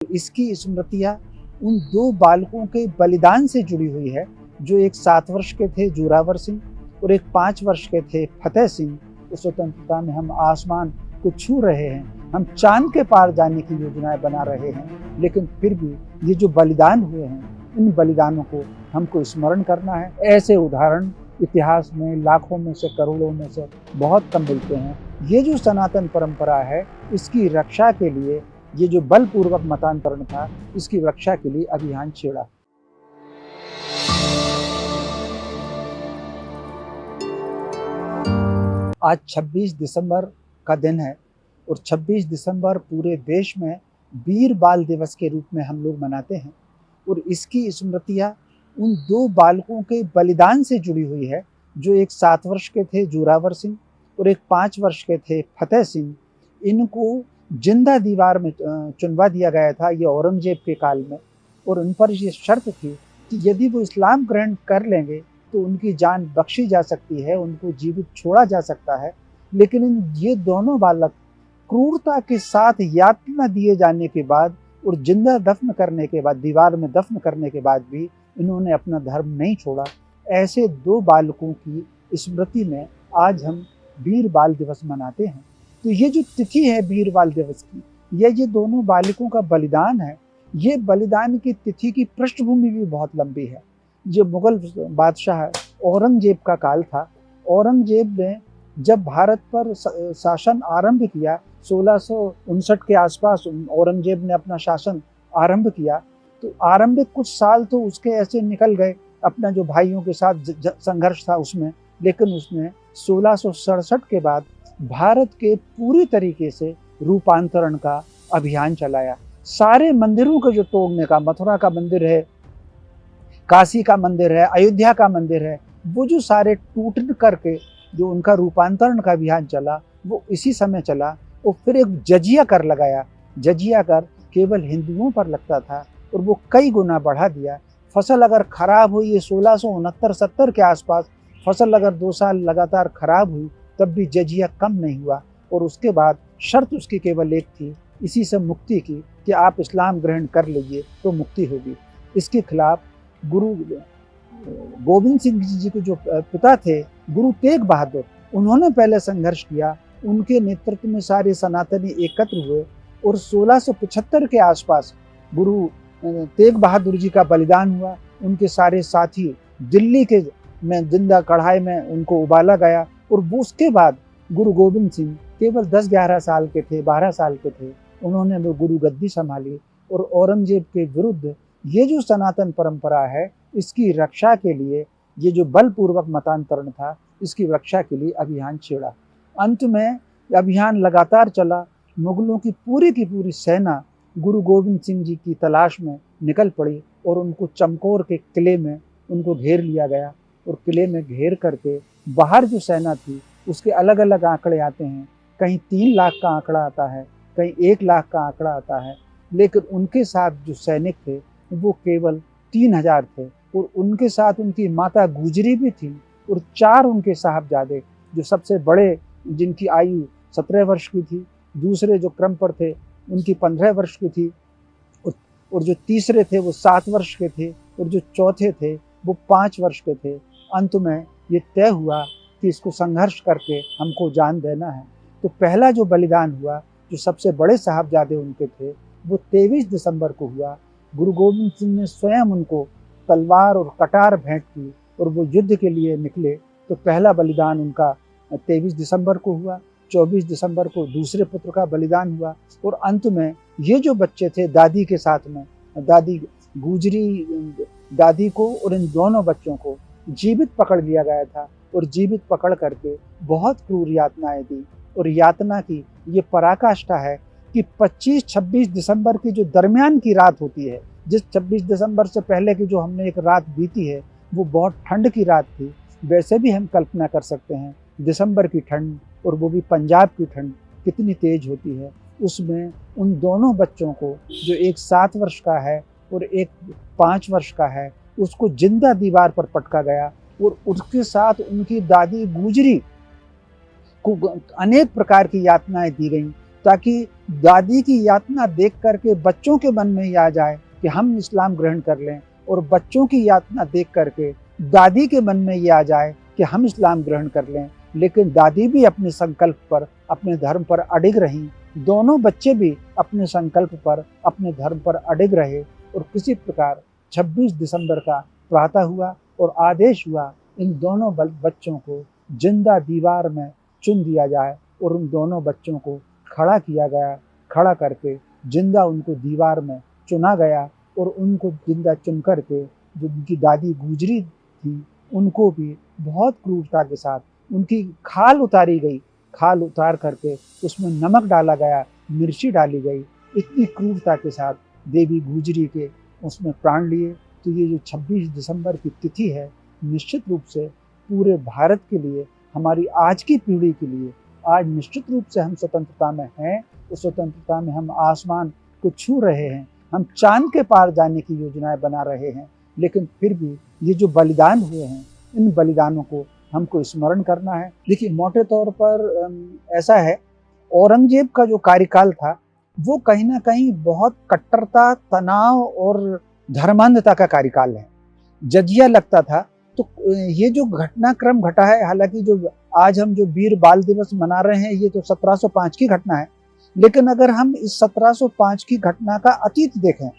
इसकी स्मृतियाँ उन 2 बालकों के बलिदान से जुड़ी हुई है, जो एक 7 वर्ष के थे जोरावर सिंह और एक 5 वर्ष के थे फतेह सिंह। उस स्वतंत्रता में हम आसमान को छू रहे हैं, हम चाँद के पार जाने की योजनाएं बना रहे हैं, लेकिन फिर भी ये जो बलिदान हुए हैं, इन बलिदानों को हमको स्मरण करना है। ऐसे उदाहरण इतिहास में लाखों में से, करोड़ों में से बहुत कम मिलते हैं। ये जो सनातन परंपरा है, इसकी रक्षा के लिए ये जो बलपूर्वक मतांतरण था, इसकी रक्षा के लिए अभियान छेड़ा। आज 26 दिसंबर का दिन है और 26 दिसंबर पूरे देश में वीर बाल दिवस के रूप में हम लोग मनाते हैं और इसकी स्मृतियाँ उन 2 बालकों के बलिदान से जुड़ी हुई है, जो एक 7 वर्ष के थे जोरावर सिंह और एक 5 वर्ष के थे फतेह सिंह। इनको जिंदा दीवार में चुनवा दिया गया था, ये औरंगजेब के काल में, और उन पर ये शर्त थी कि यदि वो इस्लाम ग्रहण कर लेंगे तो उनकी जान बख्शी जा सकती है, उनको जीवित छोड़ा जा सकता है। लेकिन ये दोनों बालक क्रूरता के साथ यातना दिए जाने के बाद और जिंदा दफन करने के बाद, दीवार में दफन करने के बाद भी इन्होंने अपना धर्म नहीं छोड़ा। ऐसे 2 बालकों की स्मृति में आज हम वीर बाल दिवस मनाते हैं। तो ये जो तिथि है वीर बाल दिवस की, ये दोनों बालकों का बलिदान है। ये बलिदान की तिथि की पृष्ठभूमि भी बहुत लंबी है। जो मुगल बादशाह औरंगजेब का काल था, औरंगजेब ने जब भारत पर शासन आरंभ किया, 1659 के आसपास औरंगजेब ने अपना शासन आरंभ किया, तो आरंभिक कुछ साल तो उसके ऐसे निकल गए, अपना जो भाइयों के साथ संघर्ष था उसमें, लेकिन उसने 1667 के बाद भारत के पूरी तरीके से रूपांतरण का अभियान चलाया। सारे मंदिरों को जो तोड़ने का, मथुरा का मंदिर है, काशी का मंदिर है, अयोध्या का मंदिर है, वो जो सारे टूट करके जो उनका रूपांतरण का अभियान चला, वो इसी समय चला। और फिर एक जजिया कर लगाया। जजिया कर केवल हिंदुओं पर लगता था और वो कई गुना बढ़ा दिया। फसल अगर खराब हुई, ये 1669-70 के आसपास फसल अगर 2 साल लगातार खराब हुई, तब भी जजिया कम नहीं हुआ। और उसके बाद शर्त उसकी केवल एक थी, इसी से मुक्ति की, कि आप इस्लाम ग्रहण कर लीजिए तो मुक्ति होगी। इसके खिलाफ गुरु गोविंद सिंह जी के जो पिता थे, गुरु तेग बहादुर, उन्होंने पहले संघर्ष किया। उनके नेतृत्व में सारे सनातनी एकत्र हुए और 1675 के आसपास गुरु तेग बहादुर जी का बलिदान हुआ। उनके सारे साथी दिल्ली के में जिंदा कढ़ाई में उनको उबाला गया। और उसके बाद गुरु गोविंद सिंह केवल 10-11 साल के थे, 12 साल के थे, उन्होंने वो गुरु गद्दी संभाली और औरंगजेब के विरुद्ध ये जो सनातन परंपरा है, इसकी रक्षा के लिए, ये जो बलपूर्वक मतांतरण था, इसकी रक्षा के लिए अभियान छेड़ा। अंत में अभियान लगातार चला। मुगलों की पूरी सेना गुरु गोविंद सिंह जी की तलाश में निकल पड़ी और उनको चमकौर के किले में उनको घेर लिया गया। और किले में घेर करके बाहर जो सेना थी, उसके अलग अलग आंकड़े आते हैं। कहीं 3 लाख का आंकड़ा आता है, कहीं 1 लाख का आंकड़ा आता है, लेकिन उनके साथ जो सैनिक थे वो केवल 3000 थे। और उनके साथ उनकी माता गुजरी भी थी और 4 उनके साहबजादे, जो सबसे बड़े, जिनकी आयु 17 वर्ष की थी, दूसरे जो क्रम पर थे उनकी 15 वर्ष की थी, और जो तीसरे थे वो 7 वर्ष के थे, और जो चौथे थे वो 5 वर्ष के थे। अंत में ये तय हुआ कि इसको संघर्ष करके हमको जान देना है। तो पहला जो बलिदान हुआ, जो सबसे बड़े साहबजादे उनके थे, वो 23 दिसंबर को हुआ। गुरु गोविंद सिंह ने स्वयं उनको तलवार और कटार भेंट की और वो युद्ध के लिए निकले। तो पहला बलिदान उनका 23 दिसंबर को हुआ। 24 दिसंबर को दूसरे पुत्र का बलिदान हुआ। और अंत में ये जो बच्चे थे, दादी के साथ में, दादी गुजरी दादी को और इन दोनों बच्चों को जीवित पकड़ लिया गया था और जीवित पकड़ करके बहुत क्रूर यातनाएं दी। और यातना की ये पराकाष्ठा है कि 25-26 दिसंबर की जो दरमियान की रात होती है, जिस 26 दिसंबर से पहले की जो हमने एक रात बीती है, वो बहुत ठंड की रात थी। वैसे भी हम कल्पना कर सकते हैं दिसंबर की ठंड, और वो भी पंजाब की ठंड, कितनी तेज होती है। उसमें उन दोनों बच्चों को, जो एक 7 वर्ष का है और एक 5 वर्ष का है, उसको जिंदा दीवार पर पटका गया। और उसके साथ उनकी दादी गुजरी को अनेक प्रकार की यातनाएं दी गई। ताकि दादी की यातना देख करके बच्चों के मन में ही आ जाए कि हम इस्लाम ग्रहण कर लें, और बच्चों की यातना देख करके दादी के मन में ये आ जाए कि हम इस्लाम ग्रहण कर लें। लेकिन दादी भी अपने संकल्प पर, अपने धर्म पर अडिग रहीं, दोनों बच्चे भी अपने संकल्प पर, अपने धर्म पर अडिग रहे, और किसी प्रकार 26 दिसंबर का प्रातः हुआ और आदेश हुआ इन दोनों बच्चों को जिंदा दीवार में चुन दिया जाए, और उन दोनों बच्चों को खड़ा किया गया। खड़ा करके जिंदा उनको दीवार में चुना गया, और उनको जिंदा चुन करके जो उनकी दादी गुजरी थी उनको भी बहुत क्रूरता के साथ उनकी खाल उतारी गई। खाल उतार करके उसमें नमक डाला गया, मिर्ची डाली गई। इतनी क्रूरता के साथ देवी गुजरी के उसमें प्राण लिए। तो ये जो 26 दिसंबर की तिथि है, निश्चित रूप से पूरे भारत के लिए, हमारी आज की पीढ़ी के लिए, आज निश्चित रूप से हम स्वतंत्रता में हैं। उस स्वतंत्रता में हम आसमान को छू रहे हैं, हम चांद के पार जाने की योजनाएं बना रहे हैं। लेकिन फिर भी ये जो बलिदान हुए हैं, इन बलिदानों को हमको स्मरण करना है। देखिए, मोटे तौर पर ऐसा है, औरंगजेब का जो कार्यकाल था वो कहीं ना कहीं बहुत कट्टरता, तनाव और धर्मांधता का कार्यकाल है। जजिया लगता था। तो ये जो घटनाक्रम घटा है, हालांकि जो आज हम जो वीर बाल दिवस मना रहे हैं ये तो 1705 की घटना है, लेकिन अगर हम इस 1705 की घटना का अतीत देखें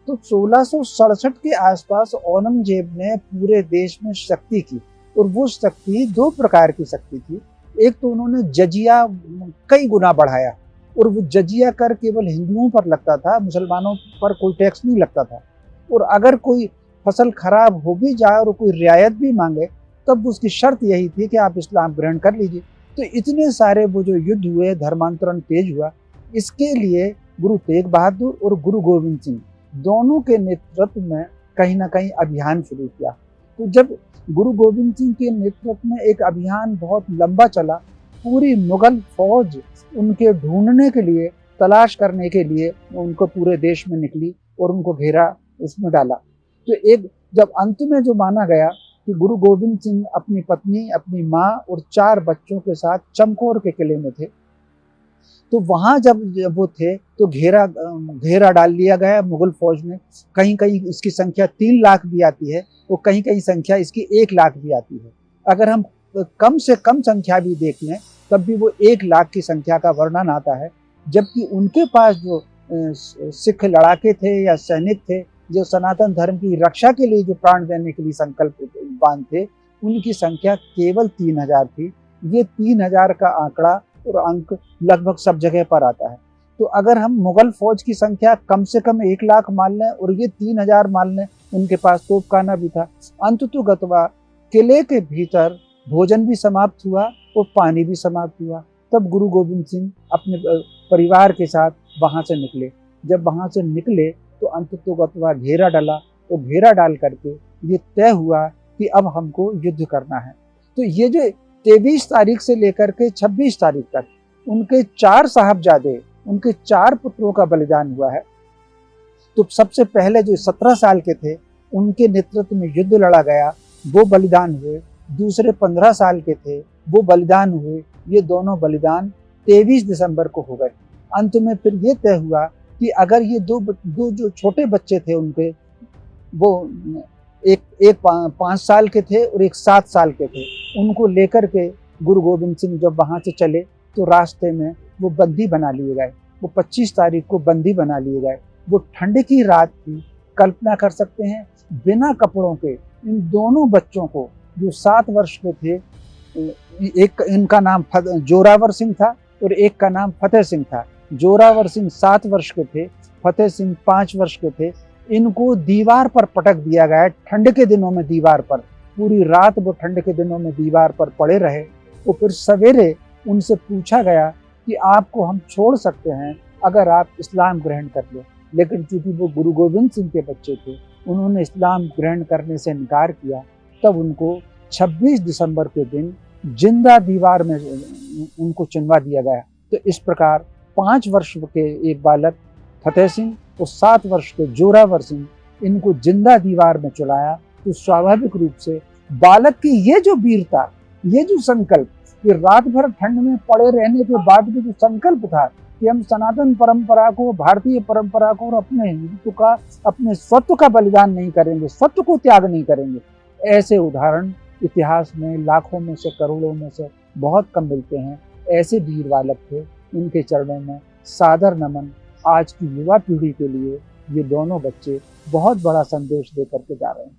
तो 1667 के आसपास औरंगजेब ने पूरे देश में शक्ति की, और वो शक्ति दो प्रकार की शक्ति थी। एक तो उन्होंने जजिया कई गुना बढ़ाया, और वो जजिया कर केवल हिंदुओं पर लगता था, मुसलमानों पर कोई टैक्स नहीं लगता था। और अगर कोई फसल खराब हो भी जाए और कोई रियायत भी मांगे, तब उसकी शर्त यही थी कि आप इस्लाम ग्रहण कर लीजिए। तो इतने सारे वो जो युद्ध हुए, धर्मांतरण तेज हुआ, इसके लिए गुरु तेग बहादुर और गुरु गोविंद सिंह दोनों के नेतृत्व में कहीं ना कहीं अभियान शुरू किया। तो जब गुरु गोविंद सिंह के नेतृत्व में एक अभियान बहुत लंबा चला, पूरी मुगल फौज उनके ढूंढने के लिए, तलाश करने के लिए उनको पूरे देश में निकली और उनको घेरा उसमें डाला। तो एक जब अंत में जो माना गया कि गुरु गोविंद सिंह अपनी पत्नी, अपनी माँ और 4 बच्चों के साथ चमकौर के किले में थे, तो वहां जब वो थे तो घेरा डाल लिया गया मुगल फौज ने। कहीं कहीं इसकी संख्या 3 लाख भी आती है, और कहीं कहीं संख्या इसकी 1 लाख भी आती है। अगर हम कम से कम संख्या भी देख लें तब भी वो 1 लाख की संख्या का वर्णन आता है। जबकि उनके पास जो सिख लड़ाके थे या सैनिक थे, जो सनातन धर्म की रक्षा के लिए जो प्राण देने के लिए संकल्पवान थे, उनकी संख्या केवल 3000 थी। ये 3000 का आंकड़ा और अंक लगभग सब जगह पर आता है। तो अगर हम मुगल फौज की संख्या कम से कम 1 लाख मान लें और ये 3000 मान लें, उनके पास तोपखाना भी था। अंततोगत्वा किले के भीतर भोजन भी समाप्त हुआ और पानी भी समाप्त हुआ। तब गुरु गोविंद सिंह अपने परिवार के साथ वहां से निकले। जब वहां से निकले तो अंततोगत्वा घेरा डाला, और घेरा डाल करके ये तय हुआ कि अब हमको युद्ध करना है। तो ये जो 23 तारीख से लेकर के 26 तारीख तक उनके 4 साहबजादे, उनके 4 पुत्रों का बलिदान हुआ है। तो सबसे पहले जो 17 साल के थे उनके नेतृत्व में युद्ध लड़ा गया, वो बलिदान हुए। दूसरे 15 साल के थे, वो बलिदान हुए। ये दोनों बलिदान 23 दिसंबर को हो गए। अंत में फिर ये तय हुआ कि अगर ये दो जो छोटे बच्चे थे उनके, वो एक 5 साल के थे और एक 7 साल के थे, उनको लेकर के गुरु गोविंद सिंह जब वहां से चले तो रास्ते में वो बंदी बना लिए गए। वो 25 तारीख को बंदी बना लिए गए। वो ठंड की रात थी, कल्पना कर सकते हैं, बिना कपड़ों के इन दोनों बच्चों को, जो 7 वर्ष के थे, एक इनका नाम जोरावर सिंह था और एक का नाम फतेह सिंह था। जोरावर सिंह 7 वर्ष के थे, फतेह सिंह 5 वर्ष के थे। इनको दीवार पर पटक दिया गया, ठंड के दिनों में दीवार पर, पूरी रात वो ठंड के दिनों में दीवार पर पड़े रहे। और फिर सवेरे उनसे पूछा गया कि आपको हम छोड़ सकते हैं अगर आप इस्लाम ग्रहण कर लो। लेकिन चूंकि वो गुरु गोविंद सिंह के बच्चे थे, उन्होंने इस्लाम ग्रहण करने से इनकार किया। तब उनको 26 दिसंबर के दिन जिंदा दीवार में उनको चिनवा दिया गया। तो इस प्रकार 5 वर्ष के एक बालक फतेह सिंह और 7 वर्ष के जोरावर सिंह, इनको जिंदा दीवार में चुलाया। तो स्वाभाविक रूप से बालक की ये जो वीरता, ये जो संकल्प, ये रात भर ठंड में पड़े रहने के बाद भी जो संकल्प था कि हम सनातन परंपरा को, भारतीय परंपरा को और अपने हिंदुत्व का, अपने स्वत्व का बलिदान नहीं करेंगे, स्वत्व को त्याग नहीं करेंगे। ऐसे उदाहरण इतिहास में लाखों में से, करोड़ों में से बहुत कम मिलते हैं। ऐसे वीर बालक थे, उनके चरणों में सादर नमन। आज की युवा पीढ़ी के लिए ये दोनों बच्चे बहुत बड़ा संदेश दे करके जा रहे हैं।